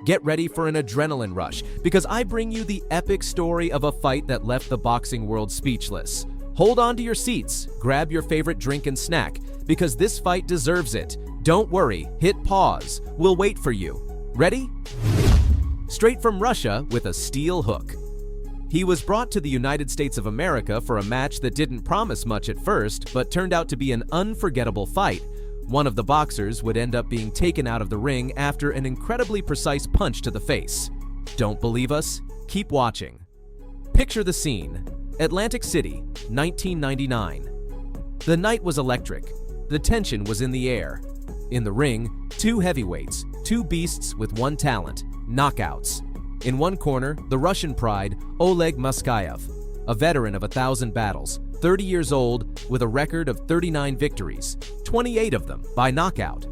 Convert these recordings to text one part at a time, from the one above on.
Get ready for an adrenaline rush, because I bring you the epic story of a fight that left the boxing world speechless. Hold on to your seats, grab your favorite drink and snack, because this fight deserves it. Don't worry, hit pause. We'll wait for you. Ready? Straight from Russia with a steel hook. He was brought to the United States of America for a match that didn't promise much at first, but turned out to be an unforgettable fight. One of the boxers would end up being taken out of the ring after an incredibly precise punch to the face. Don't believe us? Keep watching. Picture the scene. Atlantic City, 1999. The night was electric. The tension was in the air. In the ring, two heavyweights, two beasts with one talent, knockouts. In one corner, the Russian pride, Oleg Moskaev, a veteran of 1,000 battles, 30 years old, with a record of 39 victories, 28 of them by knockout.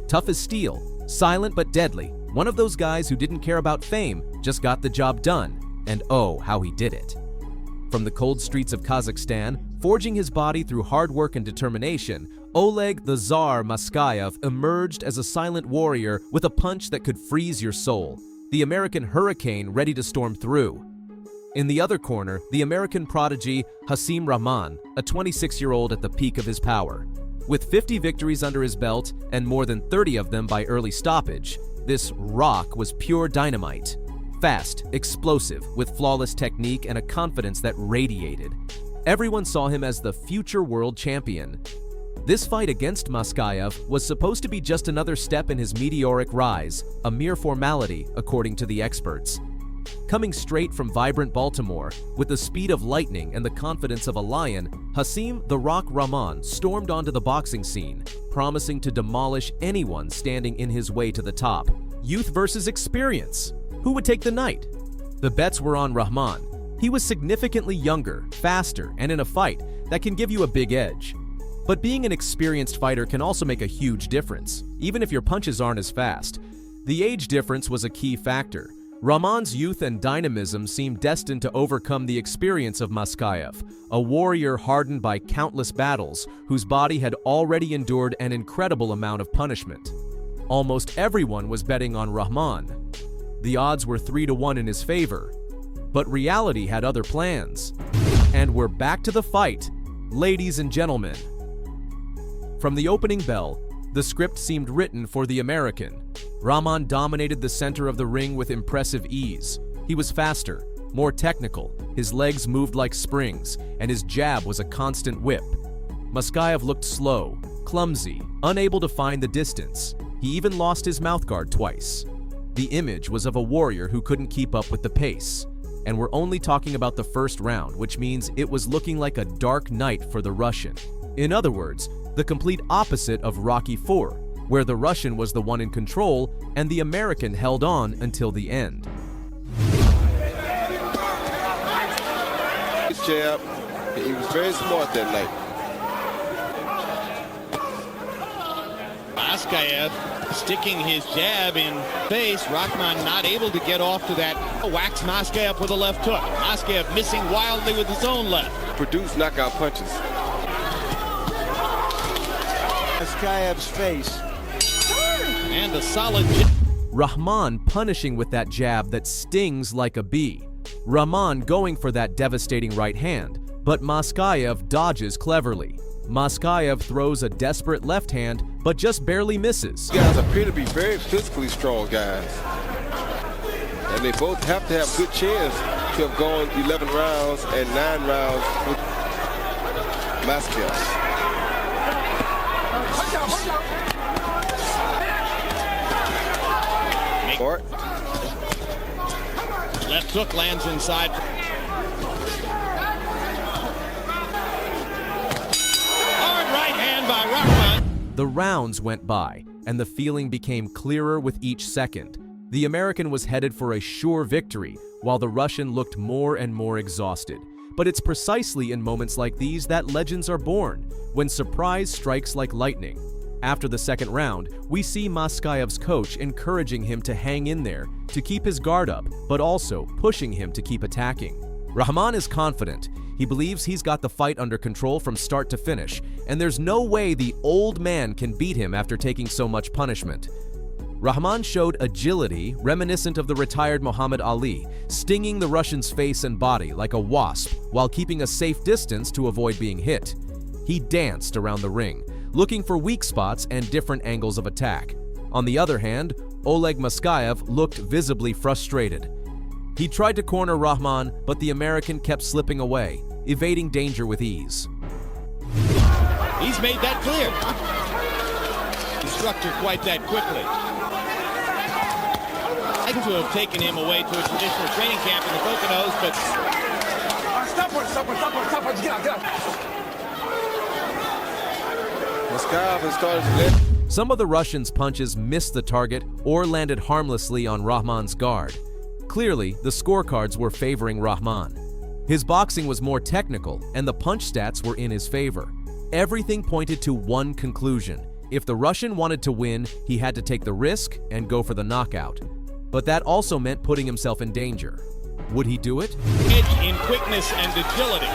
Tough as steel, silent but deadly, one of those guys who didn't care about fame, just got the job done, and oh, how he did it. From the cold streets of Kazakhstan, forging his body through hard work and determination, Oleg the Tsar Moskaev emerged as a silent warrior with a punch that could freeze your soul. The American hurricane ready to storm through. In the other corner, the American prodigy Hasim Rahman, a 26-year-old at the peak of his power. With 50 victories under his belt and more than 30 of them by early stoppage, this rock was pure dynamite. Fast, explosive, with flawless technique and a confidence that radiated. Everyone saw him as the future world champion. This fight against Moskaev was supposed to be just another step in his meteoric rise, a mere formality, according to the experts. Coming straight from vibrant Baltimore, with the speed of lightning and the confidence of a lion, Hasim "The Rock" Rahman stormed onto the boxing scene, promising to demolish anyone standing in his way to the top. Youth versus experience. Who would take the night? The bets were on Rahman. He was significantly younger, faster, and in a fight that can give you a big edge. But being an experienced fighter can also make a huge difference, even if your punches aren't as fast. The age difference was a key factor. Rahman's youth and dynamism seemed destined to overcome the experience of Moskaev, a warrior hardened by countless battles, whose body had already endured an incredible amount of punishment. Almost everyone was betting on Rahman. The odds were 3-1 in his favor, but reality had other plans. And we're back to the fight, ladies and gentlemen. From the opening bell, the script seemed written for the American. Rahman dominated the center of the ring with impressive ease. He was faster, more technical, his legs moved like springs, and his jab was a constant whip. Moskaev looked slow, clumsy, unable to find the distance. He even lost his mouthguard twice. The image was of a warrior who couldn't keep up with the pace. And we're only talking about the first round, which means it was looking like a dark night for the Russian. In other words, the complete opposite of Rocky IV, where the Russian was the one in control and the American held on until the end. His jab, he was very smart that night. Moskaev sticking his jab in face. Rahman not able to get off to that. Whacks Moskaev with a left hook. Moskaev missing wildly with his own left. Produced knockout punches. Moskaev's face. And a solid Rahman punishing with that jab that stings like a bee. Rahman going for that devastating right hand, but Moskaev dodges cleverly. Moskaev throws a desperate left hand, but just barely misses. These guys appear to be very physically strong guys. And they both have to have good chance to have gone 11 rounds and 9 rounds with Moskaev. Left hook lands inside. Hard right hand by Rahman. The rounds went by, and the feeling became clearer with each second. The American was headed for a sure victory, while the Russian looked more and more exhausted. But it's precisely in moments like these that legends are born, when surprise strikes like lightning. After the second round, we see Moskaev's coach encouraging him to hang in there, to keep his guard up, but also pushing him to keep attacking. Rahman is confident. He believes he's got the fight under control from start to finish, and there's no way the old man can beat him after taking so much punishment. Rahman showed agility reminiscent of the retired Muhammad Ali, stinging the Russian's face and body like a wasp while keeping a safe distance to avoid being hit. He danced around the ring, looking for weak spots and different angles of attack. On the other hand, Oleg Moskaev looked visibly frustrated. He tried to corner Rahman, but the American kept slipping away, evading danger with ease. He's made that clear. He struck her quite that quickly. I think to have taken him away to a traditional training camp in the Poconos, but... Stop. Get out. Moskaev has started to let... Some of the Russians' punches missed the target or landed harmlessly on Rahman's guard. Clearly, the scorecards were favoring Rahman. His boxing was more technical, and the punch stats were in his favor. Everything pointed to one conclusion. If the Russian wanted to win, he had to take the risk and go for the knockout. But that also meant putting himself in danger. Would he do it? Edge in quickness and agility.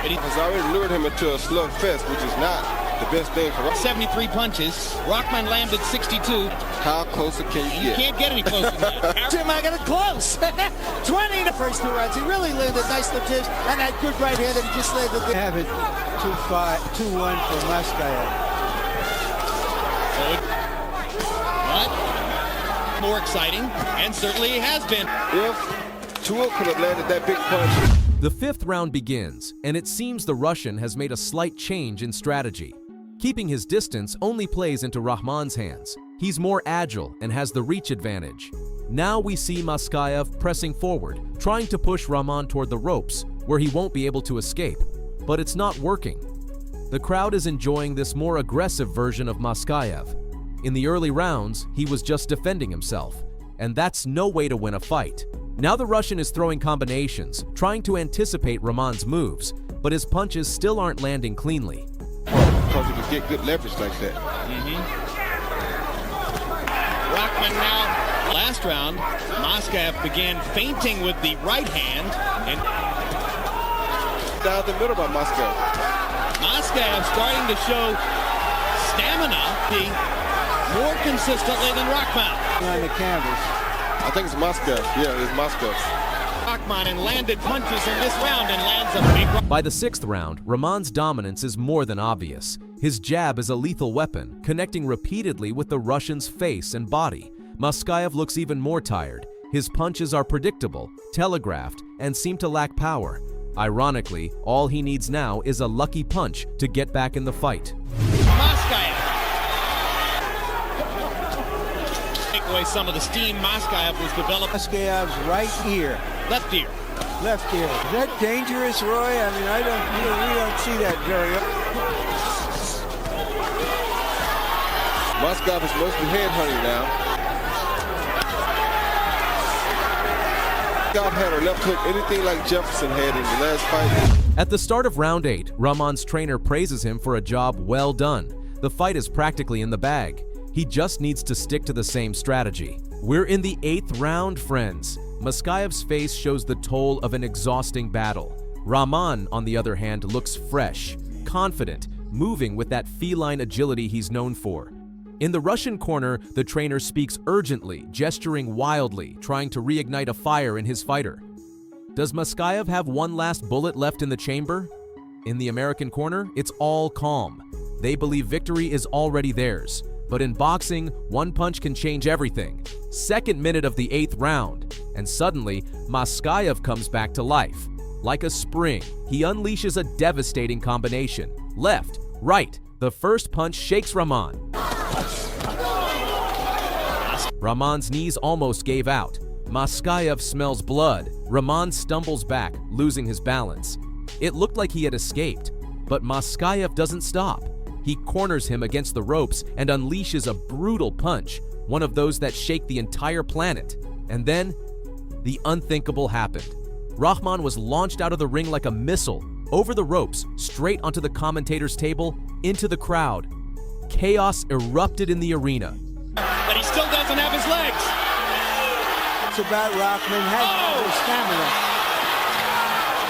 He has already lured him into a slugfest, which is not the best thing for us. 73 punches. Rahman landed 62. How closer can you You get? can't get any closer than that. Tim, I got it close. 20 in the first 2 rounds. He really landed nice left hits and that good right hand that he just landed. Have it 2-1 for Moskaev. But more exciting, and certainly he has been. If Tua could have landed that big punch. The 5th round begins, and it seems the Russian has made a slight change in strategy. Keeping his distance only plays into Rahman's hands. He's more agile and has the reach advantage. Now we see Moskaev pressing forward, trying to push Rahman toward the ropes, where he won't be able to escape. But it's not working. The crowd is enjoying this more aggressive version of Moskaev. In the early rounds, he was just defending himself, and that's no way to win a fight. Now the Russian is throwing combinations, trying to anticipate Rahman's moves, but his punches still aren't landing cleanly. Because he can get good leverage like that. Rahman now, last round, Moskaev began feinting with the right hand, and Down the middle by Moskaev. Moskaev starting to show stamina more consistently than Rahman. On the canvas. I think it's Moskaev. Yeah, it's Moskaev. Rahman and landed punches in this round and lands a big... By the 6th round, Rahman's dominance is more than obvious. His jab is a lethal weapon, connecting repeatedly with the Russian's face and body. Moskaev looks even more tired. His punches are predictable, telegraphed, and seem to lack power. Ironically, all he needs now is a lucky punch to get back in the fight. Moskaev. Take away some of the steam Moskaev was developing. Moskaev's right ear. Left ear. Left ear. Is that dangerous, Roy? I mean, we don't see that very often. Moskaev is mostly head hunting now. Moskaev had a left hook, anything like Jefferson had in the last fight. At the start of round 8, Rahman's trainer praises him for a job well done. The fight is practically in the bag. He just needs to stick to the same strategy. We're in the 8th round, friends. Moskaev's face shows the toll of an exhausting battle. Rahman, on the other hand, looks fresh, confident, moving with that feline agility he's known for. In the Russian corner, the trainer speaks urgently, gesturing wildly, trying to reignite a fire in his fighter. Does Moskaev have one last bullet left in the chamber? In the American corner, it's all calm. They believe victory is already theirs. But in boxing, one punch can change everything. 2nd minute of the 8th round, and suddenly, Moskaev comes back to life. Like a spring, he unleashes a devastating combination. Left, right, the first punch shakes Rahman. Rahman's knees almost gave out. Moskaev smells blood. Rahman stumbles back, losing his balance. It looked like he had escaped, but Moskaev doesn't stop. He corners him against the ropes and unleashes a brutal punch, one of those that shake the entire planet. And then, the unthinkable happened. Rahman was launched out of the ring like a missile, over the ropes, straight onto the commentator's table, into the crowd. Chaos erupted in the arena. But he still doesn't have his legs. It's about Rahman has no stamina.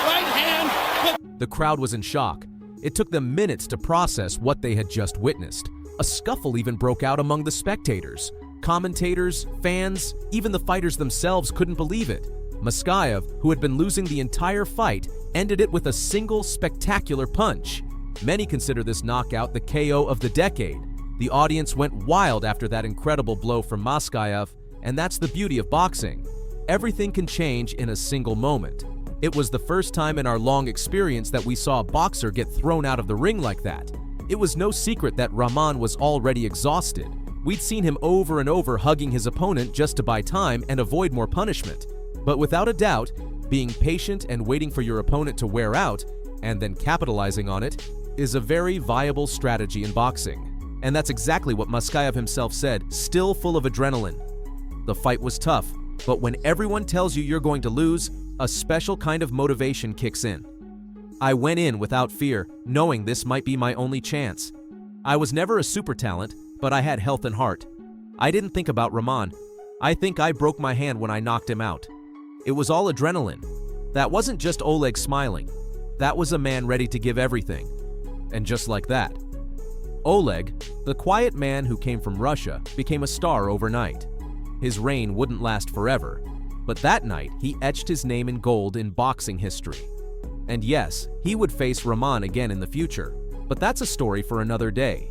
Right hand. The crowd was in shock. It took them minutes to process what they had just witnessed. A scuffle even broke out among the spectators. Commentators, fans, even the fighters themselves couldn't believe it. Moskaev, who had been losing the entire fight, ended it with a single spectacular punch. Many consider this knockout the KO of the decade. The audience went wild after that incredible blow from Moskaev, and that's the beauty of boxing. Everything can change in a single moment. It was the first time in our long experience that we saw a boxer get thrown out of the ring like that. It was no secret that Rahman was already exhausted. We'd seen him over and over hugging his opponent just to buy time and avoid more punishment. But without a doubt, being patient and waiting for your opponent to wear out, and then capitalizing on it, is a very viable strategy in boxing. And that's exactly what Moskaev himself said, still full of adrenaline. The fight was tough, but when everyone tells you you're going to lose, a special kind of motivation kicks in. I went in without fear, knowing this might be my only chance. I was never a super talent, but I had health and heart. I didn't think about Rahman. I think I broke my hand when I knocked him out. It was all adrenaline. That wasn't just Oleg smiling. That was a man ready to give everything. And just like that, Oleg, the quiet man who came from Russia, became a star overnight. His reign wouldn't last forever, but that night he etched his name in gold in boxing history. And yes, he would face Rahman again in the future, but that's a story for another day.